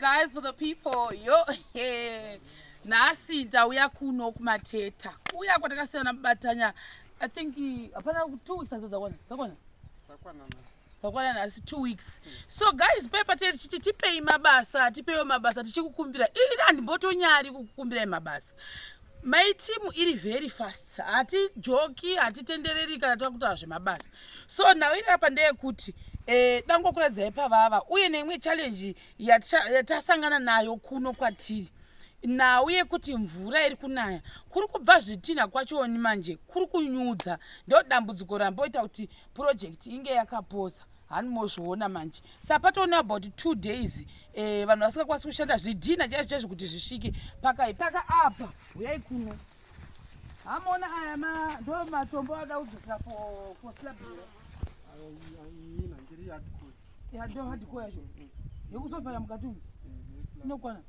guys, for the people, yo, nasi ndauya kuno kumateta uya kwatakasiyana mubatanya. I think apana 2 weeks zakwana nasi 2 weeks. So guys, pepateri chichi tipei mabasa, tipewo mabasa tichikukumbira. Iri handimbotonyari kukumbira mabasa. My team iri very fast. Ati joki, ati tendereri kana takuta zvemabasa. So now iri apa ndeyekuti dangokuradzai pavava uye neimwe challenge yatasangana nayo kuno kwatiri. Now yekuti mvura iri kunaya kuri kubva zvitina kwachoni manje kuri kunyudza ndo dambudziko ramboita kuti project inge yakapoza. Hanimozviona manje sapatoona about 2 days vanhu vasingakwanisi kushanda zvidhina chaizvo kuti zvisvike paka apa uyai kuno. Hamona aya ndo matombo ada kudzosera for slab ndo hardcore yacho yekuzovhara mukati umu inokwana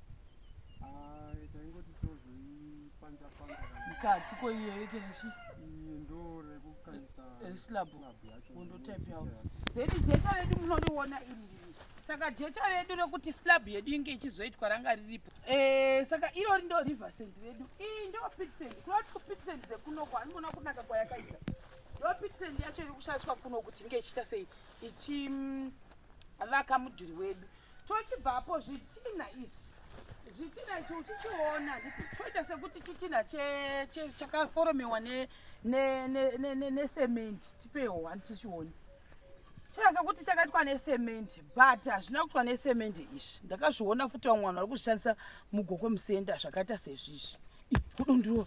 mukati koiyo yekereshi slab undotype yawo then jecha redu munoriona iri saka jecha redu rekuti slab yedu inge ichizoitwa ranga riripo saka irori ndo river sand redu iyi ndo pit sand kurati kupit sand dzekunoko handiona kunaka kwayakaita ndo pit sand yacho iri kushandiswa kuno kuti inge ichiita sei ichivaka mudhuri wedu. Tochibvapo zvitina izvi zvitina ichi uchichiona nditi choita sekuti chitina chakaforomewa nesementi tipewo handichichioni choita sekuti chakaitwa nesementi but hazvina kuitwa nesementi izvi ndakazviona futi vamwe vanhu vari kuzvishandisa mugokwe musenda zvakaita sezvizvi kudondiro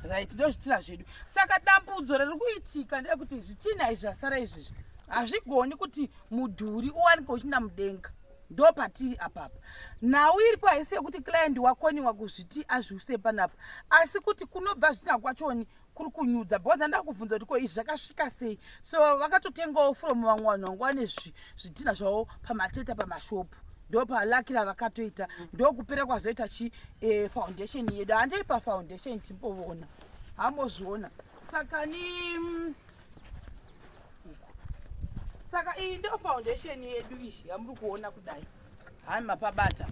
right ndo zvitina zvedu. Saka dambudzo riri kuitika ndeyekuti zvitina izvi zvasara izvizvi hazvigoni kuti mudhuri uwanike uchinda mudenga ndo patiri apapa. Nhau iripo haisi yekuti client wakoniwa kuzviti azviuse panapa asi kuti kunobva zvitina kwachoni kuri kunyudza because ndakubvunza kuti ko izvi zvakasvika sei. So vakatotengawo from vamwe vanhu vanga vane zvitina zvavo pamateta pamashopu ndo palakira vakatoita ndo kupera kwazoita foundation yedu handeipa foundation timbovona hambozviona. Saka iyi ndo foundation yedu iyi yamuri kuona kudai hani mapabata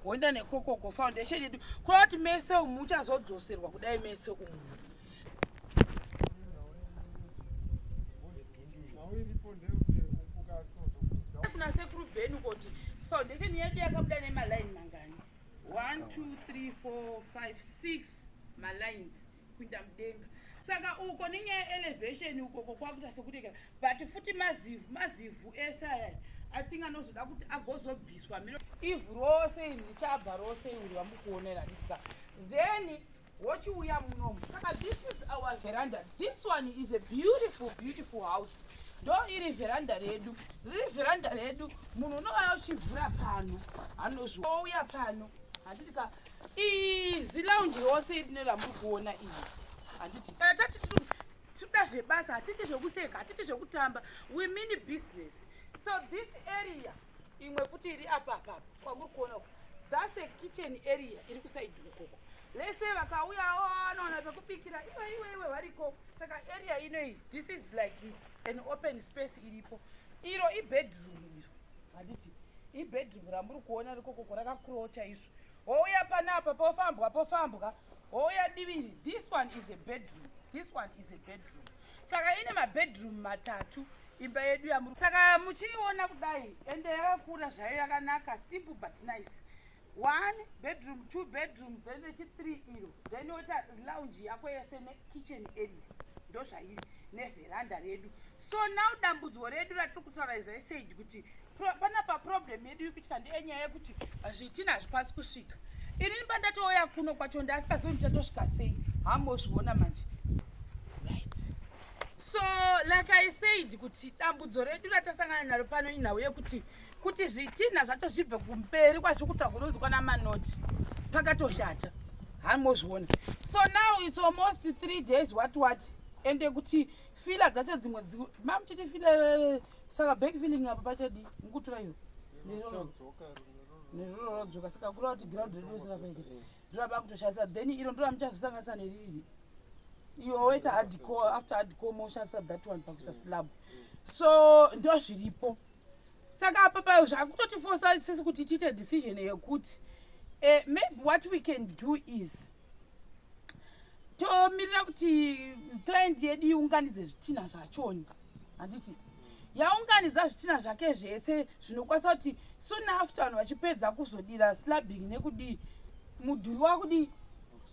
woenda nekokoko foundation yedu kureva kuti mese umu uchazodzoserwa kudai mese umu. Kuna sekuru bhenu kuti foundation yedu yakabuda nemaline mangani 1 2 3 4 5 6 malines kuinda mudenga. Saka uko nenyaya elevation ukoko kwakuita sekuti but futi mazivhu ese aya I think anozoda kuti agozobviswa ivhu rose iri richabva rose iri vamukuonera ndisika then wochiuya munomu. Saka this is our veranda. This one is a beautiful house. Ndo iri veranda redu riri veranda redu munhu unova uchivhura pano hanozviouya pano handitika izi lounge rose iri neramuri kuona iyi handiti kana tati tinoda zvebasa hatiti zvekuseka hatiti zvekutamba we mean business. So this area imwe futi iri apa kwamuri kuona that's a kitchen area iri kusaidi ukoko lese vakauyawo vanoona pekubikira iwe variko. Saka area inoi this is like an open space iripo iro ibedroom iro handiti ibedroom ramuri kuona rikokoko rakakrocha izvo wouya panapa pofambwa wouya divini. This one is a bedroom. Saka ine mabedroom matatu imba yedu yamuri. Saka muchiiona kudai ende yakakura zvayo yakanaka simple but nice. 1 bedroom 2 bedroom then 3 iro then wota lounge yako yese nekitchen area ndo zvairi neveranda redu. So now dambudziko redu ratiri kutaura izaisage kuti panapa problem yedu ikuitika ndenyaya yekuti zvitina hazvikwanisi kusvika. Ini pandatouya kuno kwacho ndasikazoni chatosvika sei hambozviona manje right. So like I said kuti dambudzo redu ratasangana naro pano inhau yekuti zvitina zvacho zvibve kumberi kwazviri kuta kunonzwa namanoti pakatoshata hanimozviona. So now it's almost 3 days what ende kuti fila dzacho dzimwe mamuchiti fila saka back filling apa pachadi mukutora iyo nerorodzoka saka kureva kuti ground redu ndiraba kutoshandisa then iro ndora muchazosanganisa neriri iyo waita hardcore after hardcore moshandisa that one pakuisa slab. So ndo zviripo saka papa zvakutotifosa sisi kuti tiite decision yekuti maybe what we can do is tomirira kuti client yedu iunganidze zvitina zvachoni handiti yaunganidza zvitina zvake zvese zvinokwanisa kuti soon after vanhu vachipedza kuzodira slabbing nekudii mudhuri wakudii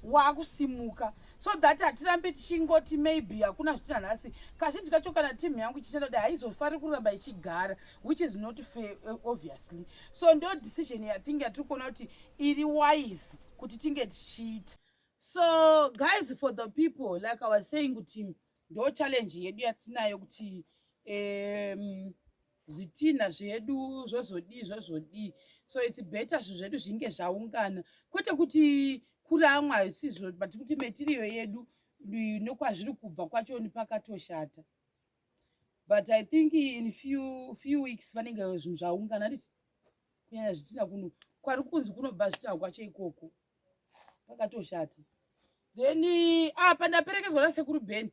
wakusimuka so that hatirambe tichingoti maybe hakuna zvitina nhasi kazhinji kacho kana timu yangu ichichenda kuti haizofari kuramba ichigara which is not fair obviously so ndo decision yathink yatiri kuona kuti iri wise kuti tinge tichiita so guys for the people like I was saying kuti ndo challenge yedu yatinayo kuti zvitina zvedu zvozodii so it's better zvinhu zvedu zvinge zvaungana kwete kuti kuramwa isizvo but kuti material yedu nokwazviri kubva kwacho pakatoshata but I think in few weeks vanenge zvinhu zvaungana nditi kunyanya zvitina kuno kwari kunzi kunobva zvitina kwacho ikoko pakatoshata then apa ndaperekedzwa nasekuru bheni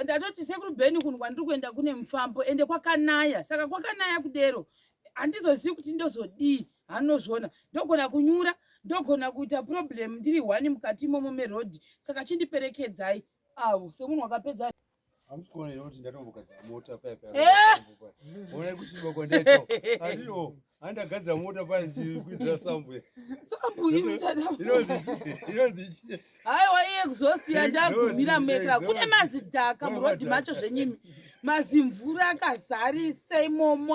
ndatoti sekuru bheni kunhu kwandiri kuenda kune mufambo ende kwakanaya saka kwakanaya kudero handizozivi kuti ndozodii hanozviona ndogona kunyura ndogona kuita problem ndiri hwani mukati imomo merodhi saka chindiperekedzai avo semunhu wakapedza amusikuona kuti ndatombogadzira mota paipaona kuti makondeto adiwo andagadzira mota paikwidza sambwe haiwa iexhaust yandagumira mekra kune mazidhaka murodhi macho zvenyimi mazimvura akazarise imomo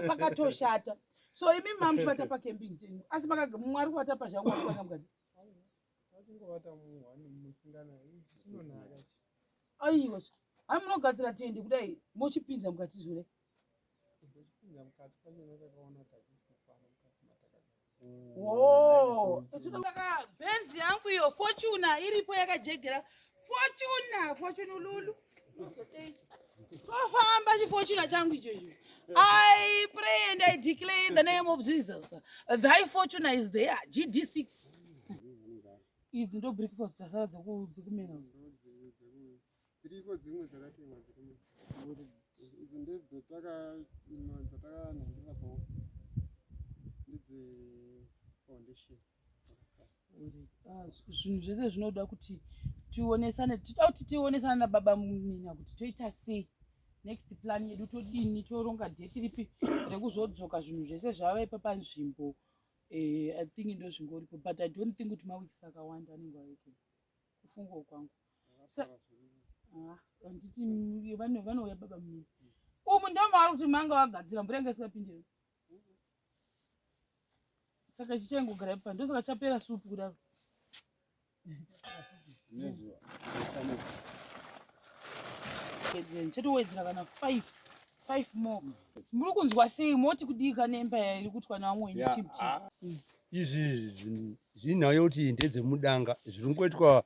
pakatoshata so imi mamuchivata pacamping tenyu asi mwari kuvata pazvangu wakuvata mukati aiwa hai munogadzira tende kudai mochipinza mukati zvure bhenzi yangu iyo fortuna iripo yakajegera fortuna lulu tofamba chifortuna changu ichocho I pray and I declare in the name of Jesus thy fortuna is there GD6 idzi ndo breakfast dzasara dzekumena dziriko dzimwe dzakatemwa idzi ndedzatakanhandira po ndidze foundation zvinhu zvese zvinoda kuti tionesane tida kuti tionesane nababa munina kuti toita sei next plan yedu todini toronga dheti ripi rekuzodzoka zvinhu zvese zvavaipa panzvimbo I think ndo zvingoripo but I don't think kuti mawikisi akawanda anenge aweke kufungo kwangu handiti vanouya baba munini umu ndomaari kuti manga wagadzira mvura ingasingapindire saka chichaingogara ipa ndosaka chapera supu kudaro chetowedzera kana 5 more muri kunzwa sei moti kudika neempire iri kutwa navamwe izvi zvinhayo kuti ndedzemudanga zviri ngoitwa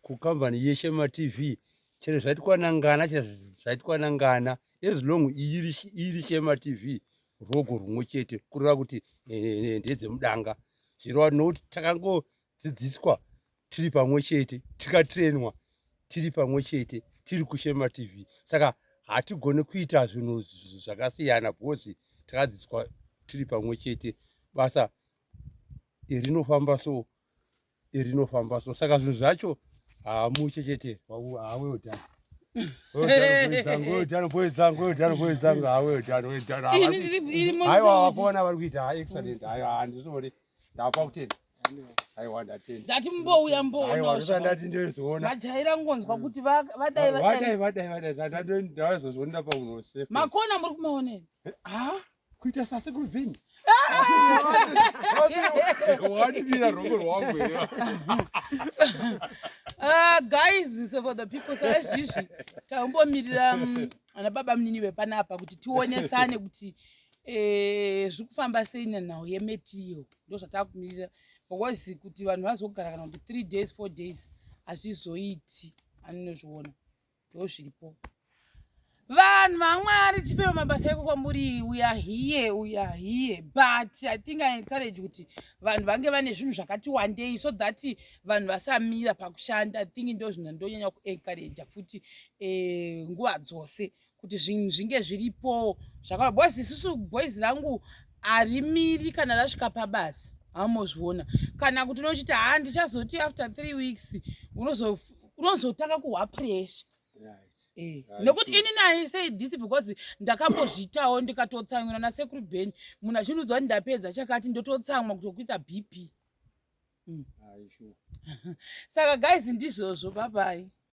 kukambani yeShema TV chero zvaitwanangana as long iri Shema TV rogo rumwe chete kureva kuti ndedzemudanga zvirova nokuti takangodzidziswa tiri pamwe chete tikatrenwa tiri pamwe chete tiri kuShema TV saka hatigone kuita zvinhu zvakasiyana bhozi takadzidziswa tiri pamwe chete basa erinofamba so saka zvinhu zvacho hamuchechete hawewotano haiwa wapona vari kuita excellent haiwa handisori ndapa kutenda haiwa ndatenda ndati mbouya ndati ndozoona majaira ngonzwa kuti vadai ndazozonda paunose makona muri kumaonera kuita sasekuru bheni wadivira rogo rwangu guys so for the people saizvizvi taumbomirira ana baba munini vepanapa kuti tionesane kuti zviri kufamba sei nenhau yemetiyo ndo zvatakumirira because kuti vanhu vazogara kana kuti 3 days 4 days hazvizoiti anozviona ndo zviripo vanhu vamwari tipewo mabasa ekukwamburi we are here but I think I encourage kuti vanhu vange vane zvinhu zvakati wandei so that vanhu vasamira pakushanda I think ndo zvinhu ndonyanya kuencourage futi nguva dzose kuti zvinhu zvinge zviripo zvakawanda bosi isusu boys rangu harimiri kana rasvika pabasa hamozviona kana kuti unochiti ndichazoti after 3 weeks unozotanga kuhwa pressure. Nekuti ini naye say this because ndakambozviitawo ndikatotsamwira nasekuru Beni munhu achindiudza kuti ndapedza chakati ndototsamwa kutokuita BP. Saka guys ndizvozvo, bye bye.